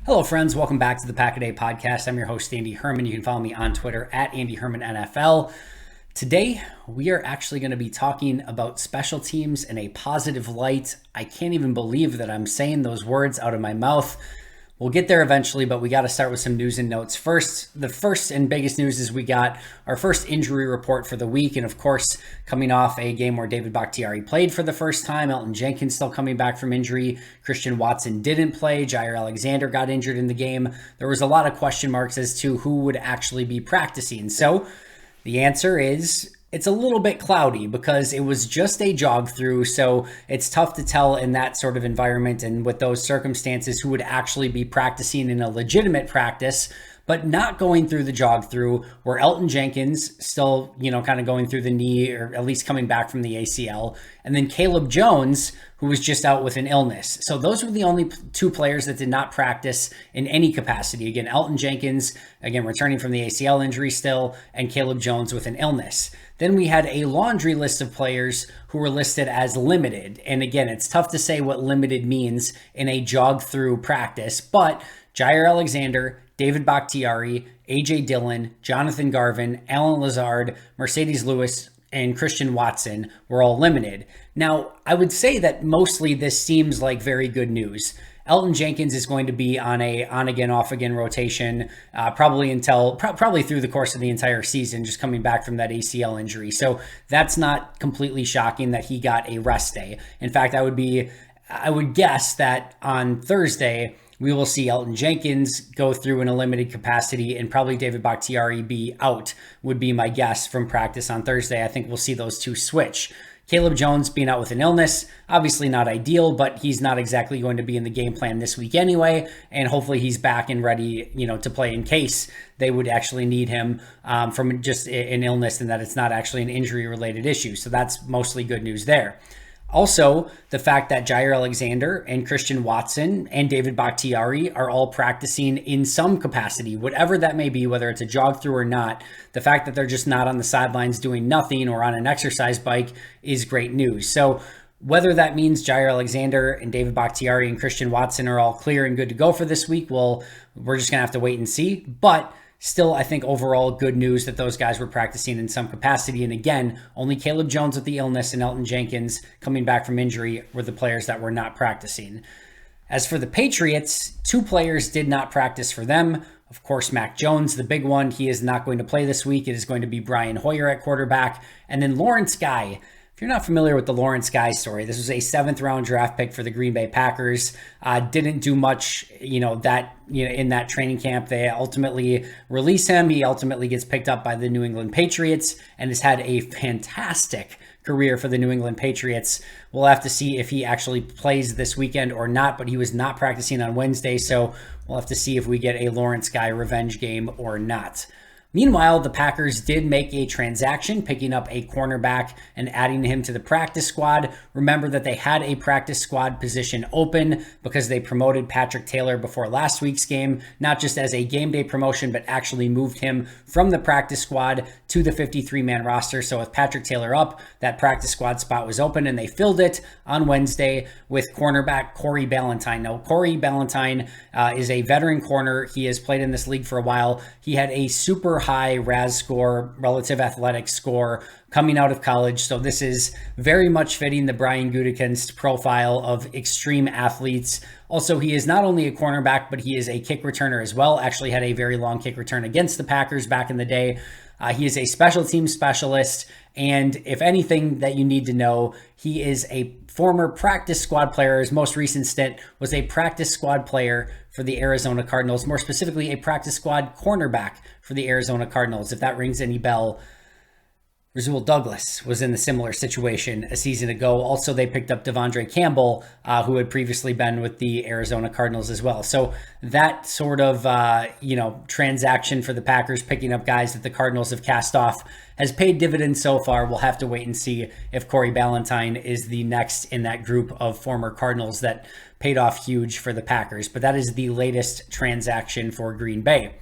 Hello, friends. Welcome back to the Pack a Day podcast. I'm your host, Andy Herman. You can follow me on Twitter at Andy Herman NFL. Today, we are actually going to be talking about special teams in a positive light. I can't even believe that I'm saying those words out of my mouth. We'll get there eventually, but we got to start with some news and notes. First, the first and biggest news is we got our first injury report for the week. And of course, coming off a game where David Bakhtiari played for the first time, Elgton Jenkins still coming back from injury. Christian Watson didn't play. Jaire Alexander got injured in the game. There was a lot of question marks as to who would actually be practicing. So the answer is it's a little bit cloudy because it was just a jog through. So it's tough to tell in that sort of environment and with those circumstances who would actually be practicing in a legitimate practice, but not going through the jog through were Elgton Jenkins still, kind of going through the knee or at least coming back from the ACL. And then Caleb Jones, who was just out with an illness. So those were the only two players that did not practice in any capacity. Again, Elgton Jenkins, again, returning from the ACL injury still, and Caleb Jones with an illness. Then we had a laundry list of players who were listed as limited. And again, it's tough to say what limited means in a jog through practice, but Jaire Alexander, David Bakhtiari, A.J. Dillon, Jonathan Garvin, Allen Lazard, Mercedes Lewis, and Christian Watson were all limited. Now, I would say that mostly this seems like very good news. Elgton Jenkins is going to be on a on-again, off-again rotation, probably through the course of the entire season, just coming back from that ACL injury. So that's not completely shocking that he got a rest day. In fact, I would guess that on Thursday, we will see Elgton Jenkins go through in a limited capacity and probably David Bakhtiari be out, would be my guess from practice on Thursday. I think we'll see those two switch. Caleb Jones being out with an illness, obviously not ideal, but he's not exactly going to be in the game plan this week anyway. And hopefully he's back and ready, to play in case they would actually need him from just an illness and that it's not actually an injury related issue. So that's mostly good news there. Also, the fact that Jaire Alexander and Christian Watson and David Bakhtiari are all practicing in some capacity, whatever that may be, whether it's a jog through or not, the fact that they're just not on the sidelines doing nothing or on an exercise bike is great news. So whether that means Jaire Alexander and David Bakhtiari and Christian Watson are all clear and good to go for this week, well, we're just going to have to wait and see. But still, I think overall good news that those guys were practicing in some capacity. And again, only Caleb Jones with the illness and Elgton Jenkins coming back from injury were the players that were not practicing. As for the Patriots, two players did not practice for them. Of course, Mac Jones, the big one, he is not going to play this week. It is going to be Brian Hoyer at quarterback. And then Lawrence Guy. If you're not familiar with the Lawrence Guy story, this was a 7th round draft pick for the Green Bay Packers. Didn't do much, in that training camp. They ultimately release him. He ultimately gets picked up by the New England Patriots and has had a fantastic career for the New England Patriots. We'll have to see if he actually plays this weekend or not, but he was not practicing on Wednesday, so we'll have to see if we get a Lawrence Guy revenge game or not. Meanwhile, the Packers did make a transaction, picking up a cornerback and adding him to the practice squad. Remember that they had a practice squad position open because they promoted Patrick Taylor before last week's game, not just as a game day promotion, but actually moved him from the practice squad to the 53-man roster. So with Patrick Taylor up, that practice squad spot was open and they filled it on Wednesday with cornerback Corey Ballentine. Now, Corey Ballentine is a veteran corner. He has played in this league for a while. He had a super high RAS score, relative athletic score, coming out of college. So this is very much fitting the Brian Gutekunst profile of extreme athletes. Also, he is not only a cornerback, but he is a kick returner as well. Actually had a very long kick return against the Packers back in the day. He is a special teams specialist. And if anything that you need to know, he is a former practice squad player. His most recent stint was a practice squad player for the Arizona Cardinals, more specifically a practice squad cornerback for the Arizona Cardinals. If that rings any bell, Rasul Douglas was in the similar situation a season ago. Also, they picked up Devondre Campbell, who had previously been with the Arizona Cardinals as well. So that sort of, transaction for the Packers, picking up guys that the Cardinals have cast off, has paid dividends so far. We'll have to wait and see if Corey Ballentine is the next in that group of former Cardinals that paid off huge for the Packers. But that is the latest transaction for Green Bay.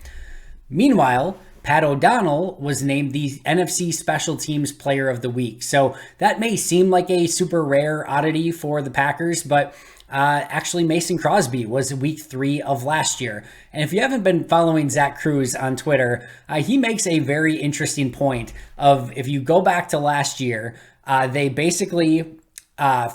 Meanwhile, Pat O'Donnell was named the NFC Special Teams Player of the Week. So that may seem like a super rare oddity for the Packers, but actually Mason Crosby was week 3 of last year. And if you haven't been following Zach Cruz on Twitter, he makes a very interesting point of, if you go back to last year, they basically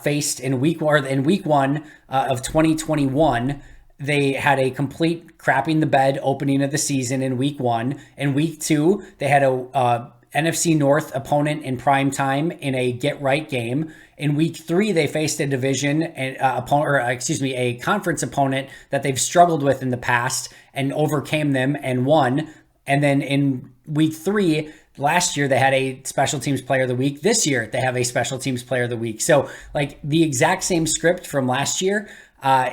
faced in week 1 of 2021, they had a complete crapping the bed opening of the season in week 1. In week 2, they had a NFC North opponent in prime time in a get right game. In week 3, they faced a division and a conference opponent that they've struggled with in the past and overcame them and won. And then in week 3, last year, they had a special teams player of the week. This year, they have a special teams player of the week. So like the exact same script from last year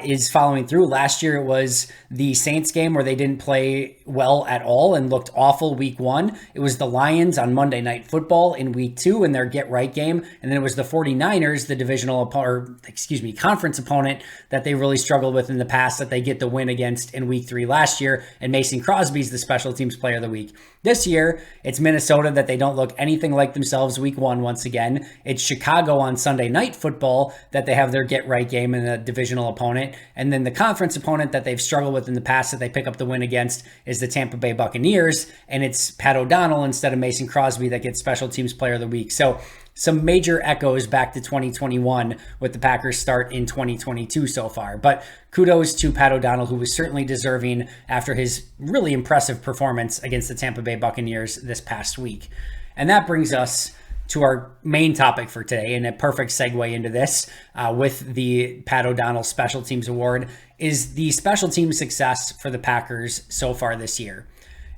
is following through. Last year, it was the Saints game where they didn't play well at all and looked awful week 1. It was the Lions on Monday Night Football in week 2 in their get right game. And then it was the 49ers, the conference opponent that they really struggled with in the past, that they get the win against in week 3 last year. And Mason Crosby's the special teams player of the week. This year, it's Minnesota that they don't look anything like themselves week 1 once again. It's Chicago on Sunday Night Football that they have their get right game in the divisional opponent. And then the conference opponent that they've struggled with in the past that they pick up the win against is the Tampa Bay Buccaneers. And it's Pat O'Donnell instead of Mason Crosby that gets special teams player of the week. So some major echoes back to 2021 with the Packers start in 2022 so far. But kudos to Pat O'Donnell, who was certainly deserving after his really impressive performance against the Tampa Bay Buccaneers this past week. And that brings us to our main topic for today, and a perfect segue into this with the Pat O'Donnell Special Teams Award is the special team success for the Packers so far this year.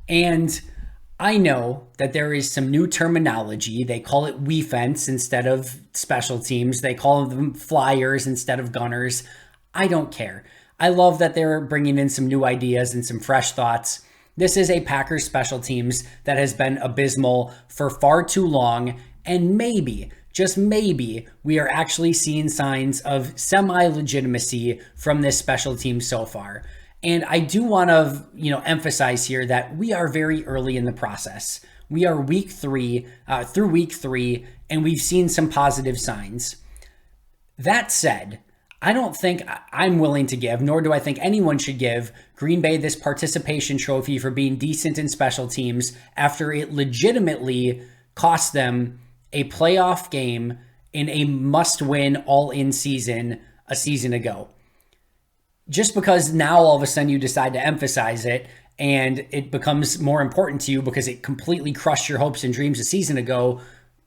And I know that there is some new terminology. They call it we-fence instead of special teams. They call them flyers instead of gunners. I don't care. I love that they're bringing in some new ideas and some fresh thoughts. This is a Packers special teams that has been abysmal for far too long. And maybe, just maybe, we are actually seeing signs of semi-legitimacy from this special team so far. And I do want to, emphasize here that we are very early in the process. We are through week 3, and we've seen some positive signs. That said, I don't think I'm willing to give, nor do I think anyone should give, Green Bay this participation trophy for being decent in special teams after it legitimately cost them a playoff game in a must-win all-in season a season ago. Just because now all of a sudden you decide to emphasize it and it becomes more important to you because it completely crushed your hopes and dreams a season ago,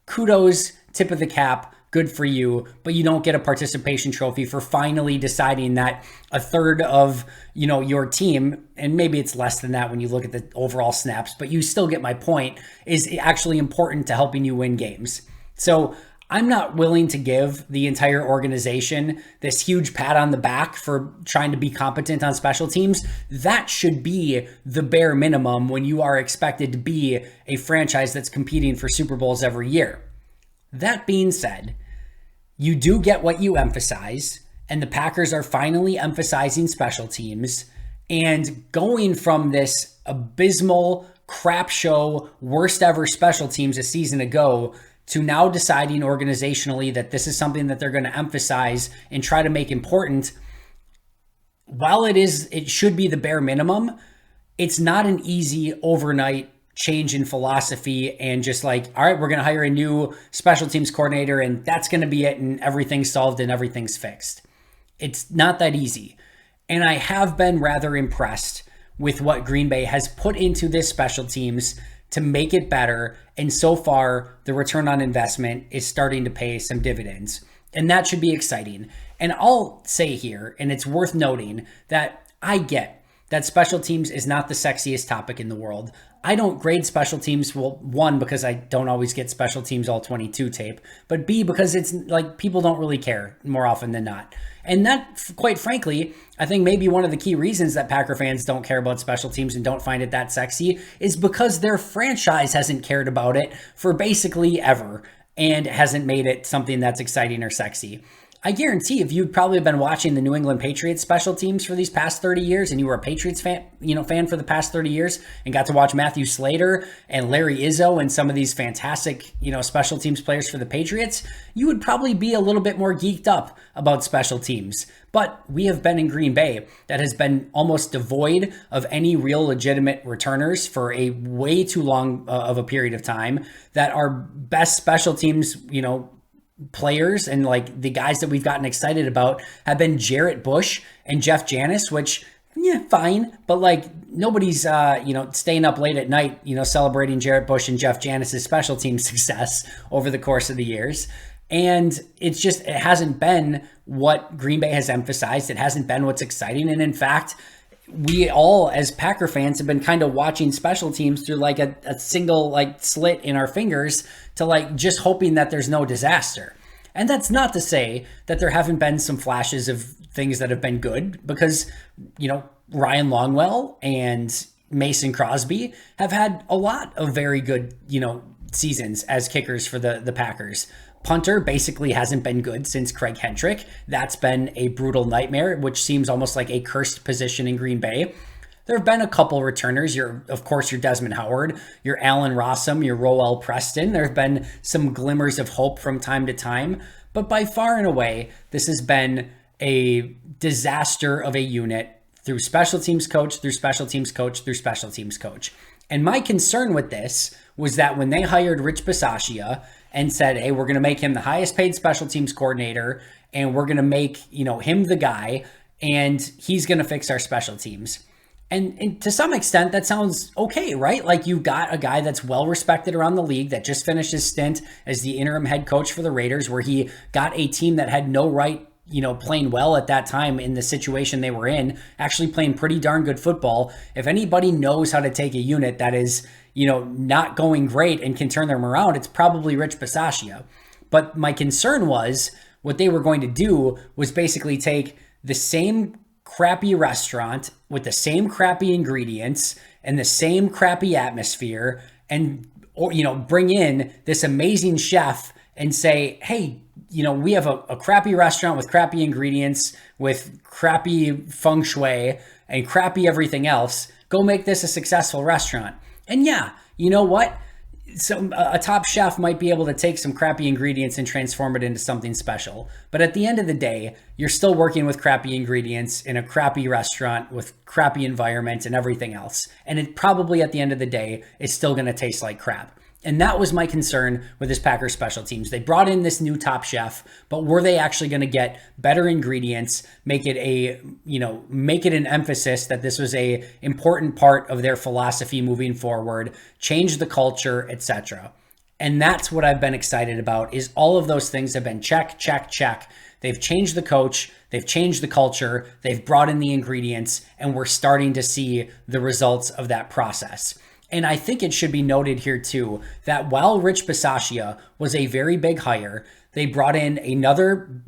kudos, tip of the cap, good for you, but you don't get a participation trophy for finally deciding that a third of, your team, and maybe it's less than that when you look at the overall snaps, but you still get my point, is actually important to helping you win games. So I'm not willing to give the entire organization this huge pat on the back for trying to be competent on special teams. That should be the bare minimum when you are expected to be a franchise that's competing for Super Bowls every year. That being said, you do get what you emphasize, and the Packers are finally emphasizing special teams and going from this abysmal crap show, worst ever special teams a season ago to now deciding organizationally that this is something that they're going to emphasize and try to make important. While it should be the bare minimum, it's not an easy overnight change in philosophy and just like, all right, we're going to hire a new special teams coordinator and that's going to be it and everything's solved and everything's fixed. It's not that easy. And I have been rather impressed with what Green Bay has put into this special teams to make it better. And so far, the return on investment is starting to pay some dividends. And that should be exciting. And I'll say here, and it's worth noting, that I get that special teams is not the sexiest topic in the world. I don't grade special teams, well, one, because I don't always get special teams all 22 tape, but B, because it's like people don't really care more often than not. And that, quite frankly, I think maybe one of the key reasons that Packer fans don't care about special teams and don't find it that sexy is because their franchise hasn't cared about it for basically ever and hasn't made it something that's exciting or sexy. I guarantee if you'd probably been watching the New England Patriots special teams for these past 30 years and you were a Patriots fan for the past 30 years and got to watch Matthew Slater and Larry Izzo and some of these fantastic, special teams players for the Patriots, you would probably be a little bit more geeked up about special teams. But we have been in Green Bay that has been almost devoid of any real legitimate returners for a way too long of a period of time, that our best special teams, players and like the guys that we've gotten excited about have been Jarrett Bush and Jeff Janis, which fine, but like nobody's staying up late at night, celebrating Jarrett Bush and Jeff Janis's special team success over the course of the years. And it hasn't been what Green Bay has emphasized. It hasn't been what's exciting. And in fact, we all as Packer fans have been kind of watching special teams through like a single like slit in our fingers to like just hoping that there's no disaster. And that's not to say that there haven't been some flashes of things that have been good, because, Ryan Longwell and Mason Crosby have had a lot of very good, seasons as kickers for the Packers. Punter basically hasn't been good since Craig Hentrick. That's been a brutal nightmare, which seems almost like a cursed position in Green Bay. There have been a couple returners. Your Desmond Howard, your Allen Rossum, your Roel Preston. There have been some glimmers of hope from time to time. But by far and away, this has been a disaster of a unit through special teams coach, through special teams coach, through special teams coach. And my concern with this was that when they hired Rich Bisaccia and said, hey, we're going to make him the highest paid special teams coordinator, and we're going to make, him the guy, and he's going to fix our special teams. And to some extent, that sounds okay, right? Like you got a guy that's well respected around the league that just finished his stint as the interim head coach for the Raiders, where he got a team that had no right, playing well at that time in the situation they were in, actually playing pretty darn good football. If anybody knows how to take a unit that is, not going great and can turn them around, it's probably Rich Bisaccia. But my concern was what they were going to do was basically take the same crappy restaurant with the same crappy ingredients and the same crappy atmosphere and, bring in this amazing chef and say, hey, we have a crappy restaurant with crappy ingredients, with crappy feng shui and crappy everything else. Go make this a successful restaurant. And yeah, you know what? So a top chef might be able to take some crappy ingredients and transform it into something special. But at the end of the day, you're still working with crappy ingredients in a crappy restaurant with crappy environment and everything else. And it probably at the end of the day, it's still going to taste like crap. And that was my concern with this Packers special teams. They brought in this new top chef, but were they actually going to get better ingredients, make it an emphasis that this was a important part of their philosophy moving forward, change the culture, etc. And that's what I've been excited about, is all of those things have been check, check, check. They've changed the coach, they've changed the culture, they've brought in the ingredients, and we're starting to see the results of that process. And I think it should be noted here too, that while Rich Bisaccia was a very big hire, they brought in another,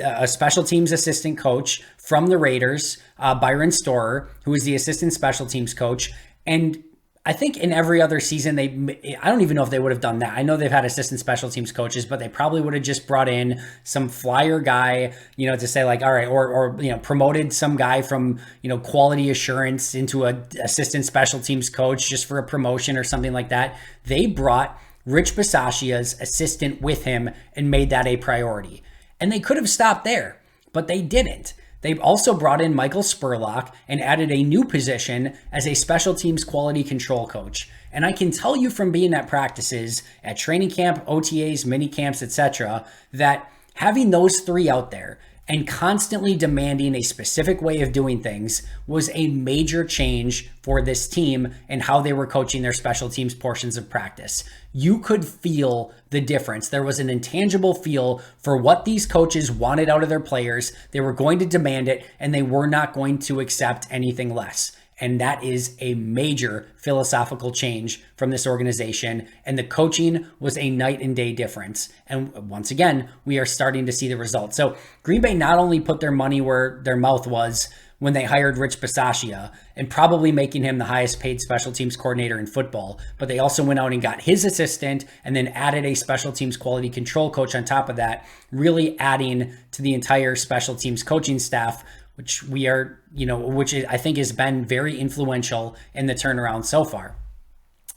a special teams assistant coach from the Raiders, Byron Storer, who is the assistant special teams coach. And I think in every other season, I don't even know if they would have done that. I know they've had assistant special teams coaches, but they probably would have just brought in some flyer guy, to say like, all right, or promoted some guy from, quality assurance into a assistant special teams coach just for a promotion or something like that. They brought Rich Bisaccia's assistant with him and made that a priority. And they could have stopped there, but they didn't. They've also brought in Michael Spurlock and added a new position as a special teams quality control coach. And I can tell you from being at practices, at training camp, OTAs, mini camps, etc., that having those three out there and constantly demanding a specific way of doing things was a major change for this team and how they were coaching their special teams portions of practice. You could feel the difference. There was an intangible feel for what these coaches wanted out of their players. They were going to demand it, and they were not going to accept anything less. And that is a major philosophical change from this organization. And the coaching was a night and day difference. And once again, we are starting to see the results. So Green Bay not only put their money where their mouth was when they hired Rich Bisaccia, and probably making him the highest paid special teams coordinator in football. But they also went out and got his assistant and then added a special teams quality control coach on top of that, really adding to the entire special teams coaching staff, which I think has been very influential in the turnaround so far.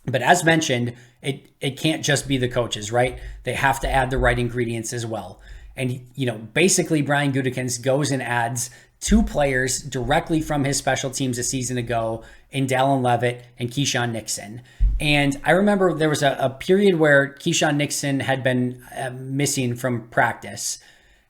But as mentioned, it can't just be the coaches, right? They have to add the right ingredients as well. And, basically Brian Gutekunst goes and adds 2 players directly from his special teams a season ago in Dallin Leavitt and Keisean Nixon. And I remember there was a period where Keisean Nixon had been missing from practice.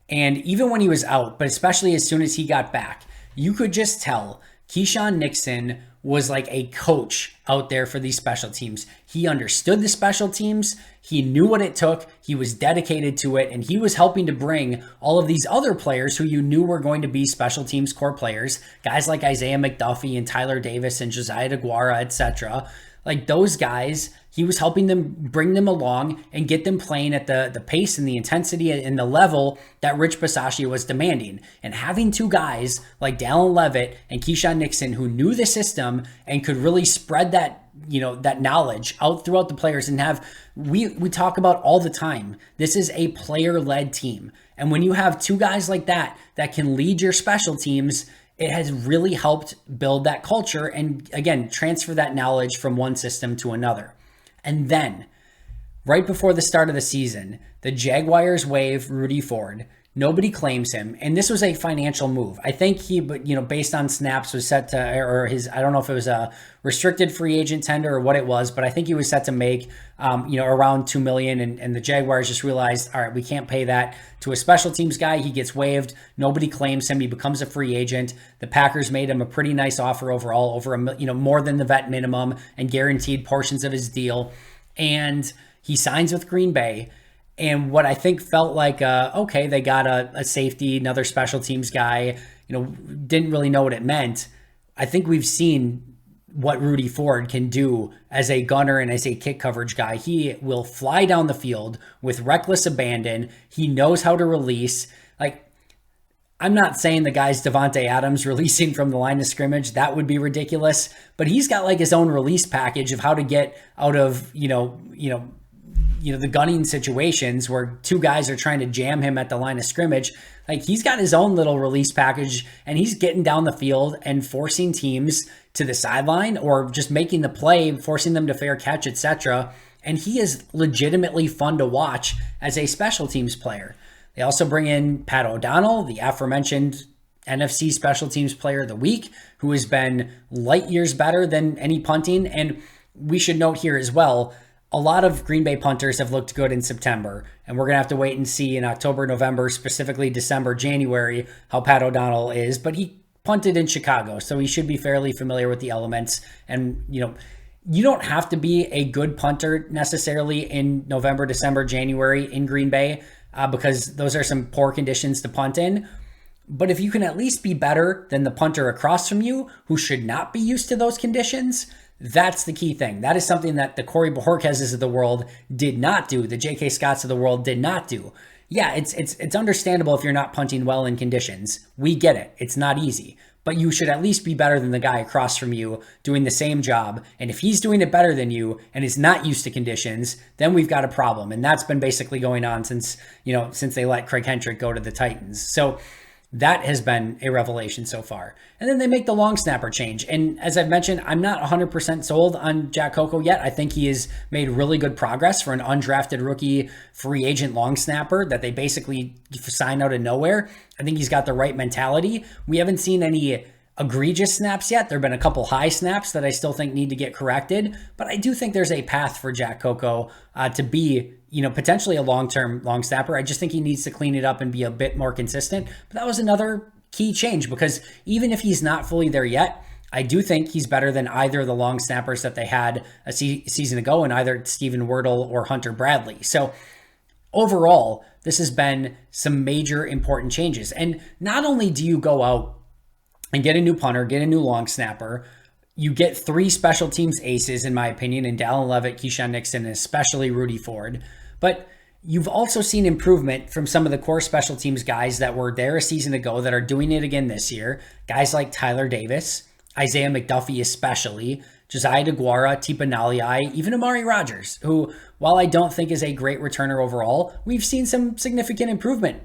And even when he was out, but especially as soon as he got back, you could just tell Keisean Nixon was like a coach out there for these special teams. He understood the special teams. He knew what it took. He was dedicated to it. And he was helping to bring all of these other players who you knew were going to be special teams core players, guys like Isaiah McDuffie and Tyler Davis and Josiah DeGuara, etc. Like those guys, he was helping them bring them along and get them playing at the pace and the intensity and the level that Rich Bisaccia was demanding. And having 2 guys like Dallin Leavitt and Keisean Nixon who knew the system and could really spread that knowledge out throughout the players and we talk about all the time, this is a player-led team. And when you have 2 guys like that can lead your special teams, it has really helped build that culture and, again, transfer that knowledge from one system to another. And then, right before the start of the season, the Jaguars waive Rudy Ford. Nobody claims him. And this was a financial move. I think he, based on snaps, was set to, I don't know if it was a restricted free agent tender or what it was, but I think he was set to make, around $2 million. And the Jaguars just realized, all right, we can't pay that to a special teams guy. He gets waived. Nobody claims him. He becomes a free agent. The Packers made him a pretty nice offer overall, more than the vet minimum and guaranteed portions of his deal. And he signs with Green Bay. And what I think felt like, okay, they got a safety, another special teams guy, didn't really know what it meant. I think we've seen what Rudy Ford can do as a gunner and as a kick coverage guy. He will fly down the field with reckless abandon. He knows how to release. I'm not saying the guy's Davante Adams releasing from the line of scrimmage. That would be ridiculous. But he's got his own release package of how to get out of, the gunning situations where 2 guys are trying to jam him at the line of scrimmage. He's got his own little release package, and he's getting down the field and forcing teams to the sideline or just making the play, forcing them to fair catch, etc. And he is legitimately fun to watch as a special teams player. They also bring in Pat O'Donnell, the aforementioned NFC Special Teams Player of the Week, who has been light years better than any punting. And we should note here as well, a lot of Green Bay punters have looked good in September, and we're going to have to wait and see in October, November, specifically December, January, how Pat O'Donnell is. But he punted in Chicago, so he should be fairly familiar with the elements. And, you don't have to be a good punter necessarily in November, December, January in Green Bay because those are some poor conditions to punt in. But if you can at least be better than the punter across from you, who should not be used to those conditions, that's the key thing. That is something that the Corey Bojorquez's of the world did not do. The J.K. Scotts of the world did not do. Yeah, it's understandable if you're not punting well in conditions. We get it. It's not easy. But you should at least be better than the guy across from you doing the same job. And if he's doing it better than you and is not used to conditions, then we've got a problem. And that's been basically going on since they let Craig Hentrick go to the Titans. So that has been a revelation so far. And then they make the long snapper change. And as I've mentioned, I'm not 100% sold on Jack Coco yet. I think he has made really good progress for an undrafted rookie free agent long snapper that they basically signed out of nowhere. I think he's got the right mentality. We haven't seen any egregious snaps yet. There have been a couple high snaps that I still think need to get corrected. But I do think there's a path for Jack Coco to be potentially a long-term long snapper. I just think he needs to clean it up and be a bit more consistent. But that was another key change because even if he's not fully there yet, I do think he's better than either of the long snappers that they had a season ago in either Steven Wirtel or Hunter Bradley. So overall, this has been some major important changes. And not only do you go out and get a new punter, get a new long snapper, you get 3 special teams aces, in my opinion, in Dallin Leavitt, Keisean Nixon, and especially Rudy Ford. But You've also seen improvement from some of the core special teams guys that were there a season ago that are doing it again this year. Guys like Tyler Davis, Isaiah McDuffie especially, Josiah DeGuara, Tipa Naliai, even Amari Rogers, who, while I don't think is a great returner overall, we've seen some significant improvement.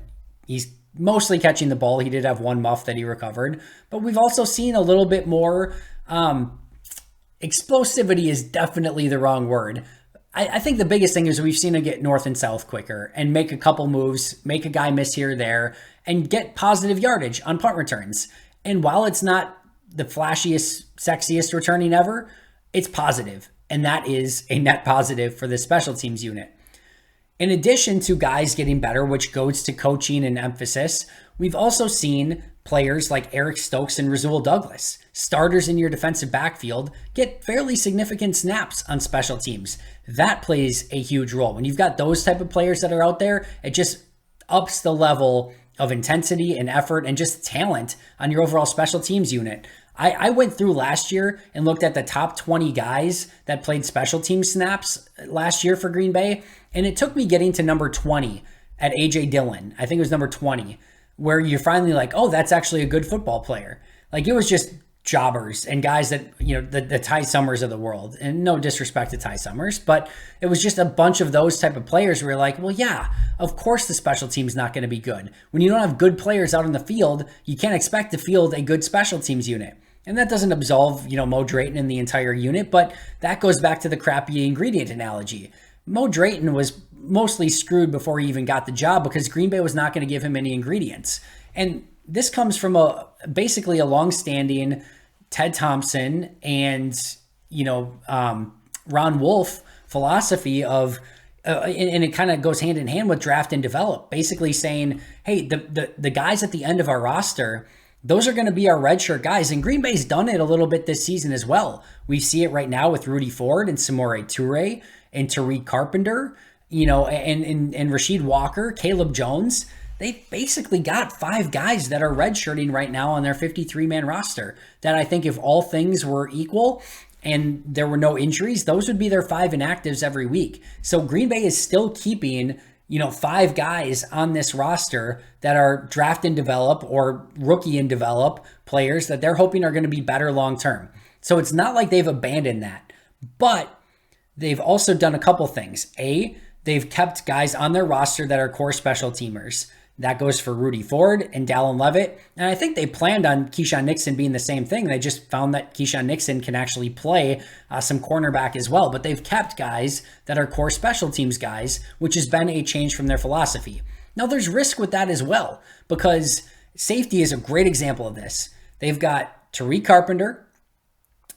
He's mostly catching the ball. He did have one muff that he recovered, but we've also seen a little bit more explosivity is definitely the wrong word. I think the biggest thing is we've seen him get north and south quicker and make a couple moves, make a guy miss here or there, and get positive yardage on punt returns. And while it's not the flashiest, sexiest returning ever, it's positive. And that is a net positive for the special teams unit. In addition to guys getting better, which goes to coaching and emphasis, we've also seen players like Eric Stokes and Rasul Douglas, starters in your defensive backfield, get fairly significant snaps on special teams. That plays a huge role. When you've got those type of players that are out there, it just ups the level of intensity and effort and just talent on your overall special teams unit. I went through last year and looked at the top 20 guys that played special team snaps last year for Green Bay, and it took me getting to number 20 at A.J. Dillon. I think it was number 20, where you're finally like, oh, that's actually a good football player. Like, it was just jobbers and guys that, the Ty Summers of the world. And no disrespect to Ty Summers, but it was just a bunch of those type of players where you're like, well, yeah, of course the special team's not going to be good. When you don't have good players out on the field, you can't expect to field a good special teams unit. And that doesn't absolve, Mo Drayton and the entire unit, but that goes back to the crappy ingredient analogy. Mo Drayton was mostly screwed before he even got the job because Green Bay was not going to give him any ingredients. And this comes from basically a long-standing Ted Thompson and, Ron Wolf philosophy of, and it kind of goes hand in hand with draft and develop, basically saying, hey, the guys at the end of our roster, those are going to be our redshirt guys. And Green Bay's done it a little bit this season as well. We see it right now with Rudy Ford and Samori Toure and Tariq Carpenter, and Rashid Walker, Caleb Jones. They basically got 5 guys that are redshirting right now on their 53-man roster that I think if all things were equal and there were no injuries, those would be their 5 inactives every week. So Green Bay is still keeping 5 guys on this roster that are draft and develop or rookie and develop players that they're hoping are going to be better long-term. So it's not like they've abandoned that, but they've also done a couple things. They've kept guys on their roster that are core special teamers. That goes for Rudy Ford and Dallin Leavitt. And I think they planned on Keyshawn Nixon being the same thing. They just found that Keyshawn Nixon can actually play some cornerback as well. But they've kept guys that are core special teams guys, which has been a change from their philosophy. Now, there's risk with that as well, because safety is a great example of this. They've got Tariq Carpenter,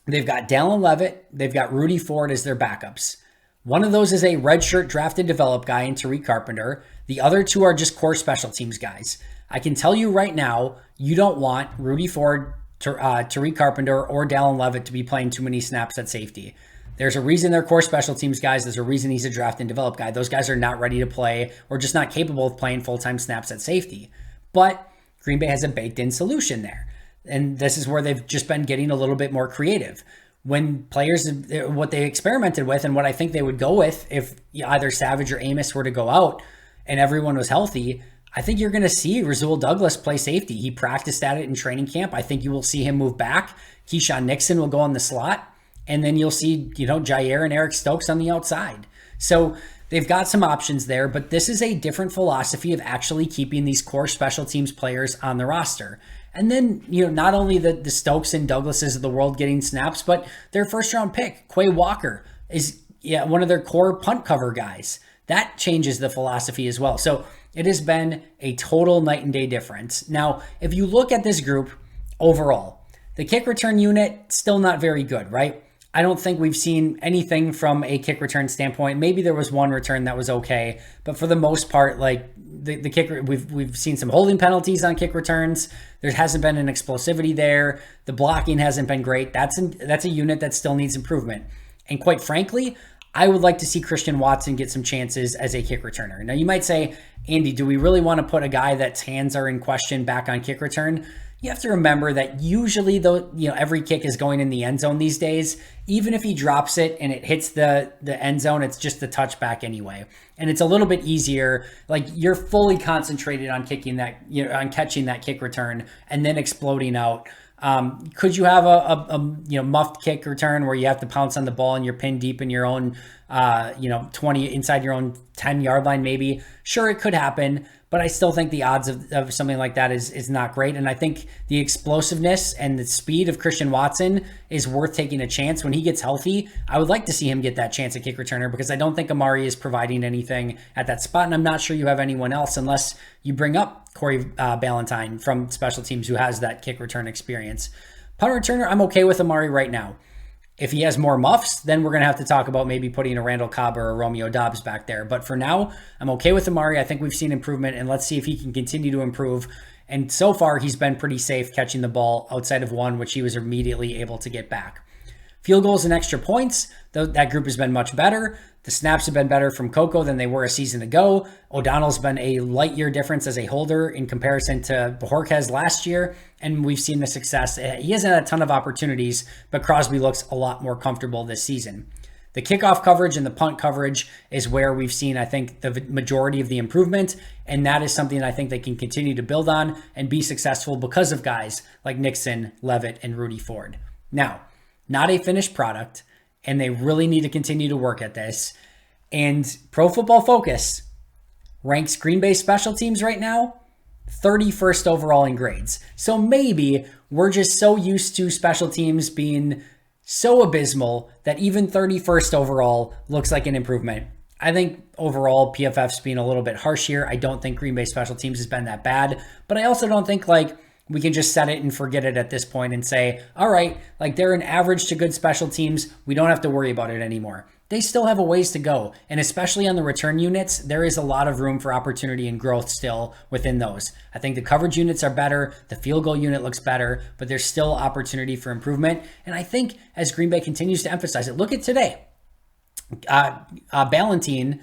they've got Dallin Leavitt, they've got Rudy Ford as their backups. One of those is a redshirt draft and develop guy in Tariq Carpenter. The other 2 are just core special teams guys. I can tell you right now, you don't want Rudy Ford, Tariq Carpenter, or Dallin Leavitt to be playing too many snaps at safety. There's a reason they're core special teams guys. There's a reason he's a draft and develop guy. Those guys are not ready to play or just not capable of playing full-time snaps at safety. But Green Bay has a baked-in solution there. And this is where they've just been getting a little bit more creative. When players, what they experimented with and what I think they would go with if either Savage or Amos were to go out and everyone was healthy, I think you're going to see Rasul Douglas play safety. He practiced at it in training camp. I think you will see him move back. Keyshawn Nixon will go on the slot. And then you'll see, Jair and Eric Stokes on the outside. So they've got some options there, but this is a different philosophy of actually keeping these core special teams players on the roster. And then, not only the Stokes and Douglases of the world getting snaps, but their first round pick, Quay Walker, is one of their core punt cover guys. That changes the philosophy as well. So it has been a total night and day difference. Now, if you look at this group overall, the kick return unit, still not very good, right? I don't think we've seen anything from a kick return standpoint. Maybe there was one return that was okay, but for the most part, like the kicker, we've seen some holding penalties on kick returns. There hasn't been an explosivity there. The blocking hasn't been great. That's a unit that still needs improvement. And quite frankly, I would like to see Christian Watson get some chances as a kick returner. Now you might say, Andy, do we really want to put a guy that's hands are in question back on kick return? You have to remember that usually, though, every kick is going in the end zone these days. Even if he drops it and it hits the end zone, it's just the touchback anyway. And it's a little bit easier. Like, you're fully concentrated on kicking that, on catching that kick return and then exploding out. Could you have a muffed kick return where you have to pounce on the ball and you're pinned deep in your own 20 inside your own 10-yard line? Maybe. Sure, it could happen, but I still think the odds of something like that is not great. And I think the explosiveness and the speed of Christian Watson is worth taking a chance. When he gets healthy, I would like to see him get that chance at kick returner, because I don't think Amari is providing anything at that spot. And I'm not sure you have anyone else unless you bring up Corey Ballentine from special teams, who has that kick return experience. Punt returner, I'm okay with Amari right now. If he has more muffs, then we're going to have to talk about maybe putting a Randall Cobb or a Romeo Doubs back there. But for now, I'm okay with Amari. I think we've seen improvement, and let's see if he can continue to improve. And so far, he's been pretty safe catching the ball outside of one, which he was immediately able to get back. Field goals and extra points, that group has been much better. The snaps have been better from Coco than they were a season ago. O'Donnell's been a light year difference as a holder in comparison to Bojorquez last year, and we've seen the success. He hasn't had a ton of opportunities, but Crosby looks a lot more comfortable this season. The kickoff coverage and the punt coverage is where we've seen, I think, the majority of the improvement, and that is something I think they can continue to build on and be successful because of guys like Nixon, Levitt, and Rudy Ford. Now, not a finished product, and they really need to continue to work at this. And Pro Football Focus ranks Green Bay special teams right now 31st overall in grades. So maybe we're just so used to special teams being so abysmal that even 31st overall looks like an improvement. I think overall PFF's being a little bit harsh here. I don't think Green Bay special teams has been that bad, but I also don't think we can just set it and forget it at this point and say, all right, they're an average to good special teams. We don't have to worry about it anymore. They still have a ways to go. And especially on the return units, there is a lot of room for opportunity and growth still within those. I think the coverage units are better. The field goal unit looks better, but there's still opportunity for improvement. And I think as Green Bay continues to emphasize it, look at today. Ballentine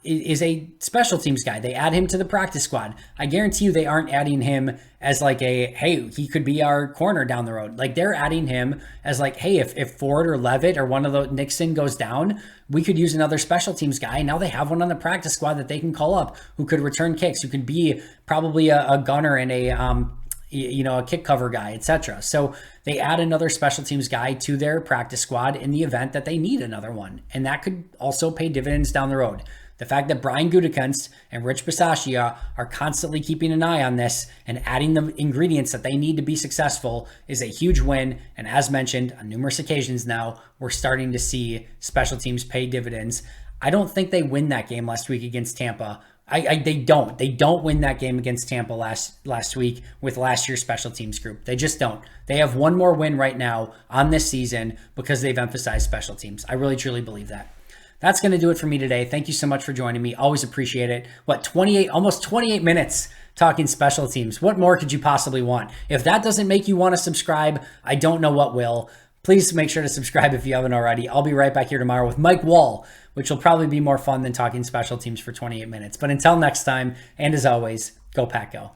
is a special teams guy. They add him to the practice squad. I guarantee you they aren't adding him as hey, he could be our corner down the road. They're adding him as hey, if Ford or Levitt or one of the Nixon goes down, we could use another special teams guy. Now they have one on the practice squad that they can call up who could return kicks, who could be probably a gunner and a kick cover guy, etc. So they add another special teams guy to their practice squad in the event that they need another one. And that could also pay dividends down the road. The fact that Brian Gutekunst and Rich Bisaccia are constantly keeping an eye on this and adding the ingredients that they need to be successful is a huge win. And as mentioned on numerous occasions now, we're starting to see special teams pay dividends. I don't think they win that game last week against Tampa. They don't win that game against Tampa last week with last year's special teams group. They just don't. They have one more win right now on this season because they've emphasized special teams. I really, truly believe that. That's going to do it for me today. Thank you so much for joining me. Always appreciate it. Almost 28 minutes talking special teams. What more could you possibly want? If that doesn't make you want to subscribe, I don't know what will. Please make sure to subscribe if you haven't already. I'll be right back here tomorrow with Mike Wall, which will probably be more fun than talking special teams for 28 minutes. But until next time, and as always, go Pack Go.